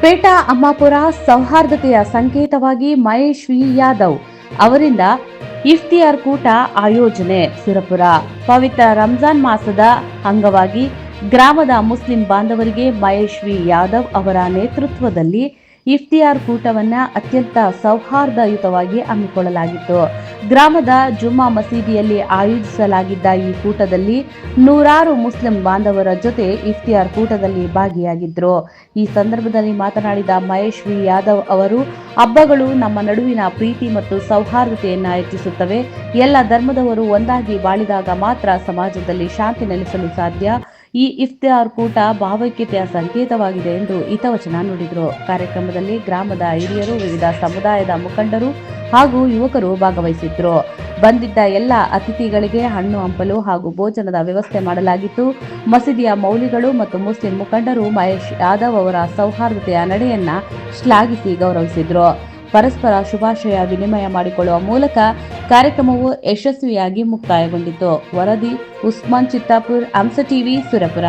ಪೇಟಾ ಅಮ್ಮಾಪುರ ಸೌಹಾರ್ದತೆಯ ಸಂಕೇತವಾಗಿ ಮಹೇಶ್ ವಿ ಯಾದವ್ ಅವರಿಂದ ಇಫ್ತಿಯಾರ್ ಕೂಟ ಆಯೋಜನೆ. ಸುರಪುರ ಪವಿತ್ರ ರಂಜಾನ್ ಮಾಸದ ಅಂಗವಾಗಿ ಗ್ರಾಮದ ಮುಸ್ಲಿಂ ಬಾಂಧವರಿಗೆ ಮಹೇಶ್ ವಿ ಯಾದವ್ ಅವರ ನೇತೃತ್ವದಲ್ಲಿ ಇಫ್ತಿಯಾರ್ ಕೂಟವನ್ನು ಅತ್ಯಂತ ಸೌಹಾರ್ದಯುತವಾಗಿ ಹಮ್ಮಿಕೊಳ್ಳಲಾಗಿತ್ತು. ಗ್ರಾಮದ ಜುಮ್ಮಾ ಮಸೀದಿಯಲ್ಲಿ ಆಯೋಜಿಸಲಾಗಿದ್ದ ಈ ಕೂಟದಲ್ಲಿ ನೂರಾರು ಮುಸ್ಲಿಂ ಬಾಂಧವರ ಜೊತೆ ಇಫ್ತಿಯಾರ್ ಕೂಟದಲ್ಲಿ ಭಾಗಿಯಾಗಿದ್ದರು. ಈ ಸಂದರ್ಭದಲ್ಲಿ ಮಾತನಾಡಿದ ಮಹೇಶ್ ವಿ ಯಾದವ್ ಅವರು, ಹಬ್ಬಗಳು ನಮ್ಮ ನಡುವಿನ ಪ್ರೀತಿ ಮತ್ತು ಸೌಹಾರ್ದತೆಯನ್ನು ಹೆಚ್ಚಿಸುತ್ತವೆ. ಎಲ್ಲ ಧರ್ಮದವರು ಒಂದಾಗಿ ಬಾಳಿದಾಗ ಮಾತ್ರ ಸಮಾಜದಲ್ಲಿ ಶಾಂತಿ ನೆಲೆಸಲು ಸಾಧ್ಯ. ಈ ಇಫ್ತಿಯಾರ್ ಕೂಟ ಭಾವೈಕ್ಯತೆಯ ಸಂಕೇತವಾಗಿದೆ ಎಂದು ಹಿತವಚನ ನುಡಿದರು. ಕಾರ್ಯಕ್ರಮದಲ್ಲಿ ಗ್ರಾಮದ ಹಿರಿಯರು, ವಿವಿಧ ಸಮುದಾಯದ ಮುಖಂಡರು ಹಾಗೂ ಯುವಕರು ಭಾಗವಹಿಸಿದ್ರು. ಬಂದಿದ್ದ ಎಲ್ಲ ಅತಿಥಿಗಳಿಗೆ ಹಣ್ಣು ಹಂಪಲು ಹಾಗೂ ಭೋಜನದ ವ್ಯವಸ್ಥೆ ಮಾಡಲಾಗಿತ್ತು. ಮಸೀದಿಯ ಮೌಲ್ವಿಗಳು ಮತ್ತು ಮುಸ್ಲಿಂ ಮುಖಂಡರು ಮಹೇಶ್ ಯಾದವ್ ಅವರ ಸೌಹಾರ್ದತೆಯ ನಡೆಯನ್ನ ಶ್ಲಾಘಿಸಿ ಗೌರವಿಸಿದ್ರು. ಪರಸ್ಪರ ಶುಭಾಶಯ ವಿನಿಮಯ ಮಾಡಿಕೊಳ್ಳುವ ಮೂಲಕ ಕಾರ್ಯಕ್ರಮವು ಯಶಸ್ವಿಯಾಗಿ ಮುಕ್ತಾಯಗೊಂಡಿತು. ವರದಿ ಉಸ್ಮಾನ್ ಚಿತ್ತಾಪುರ್, ಹಂಸ ಟಿವಿ, ಸುರಪುರ.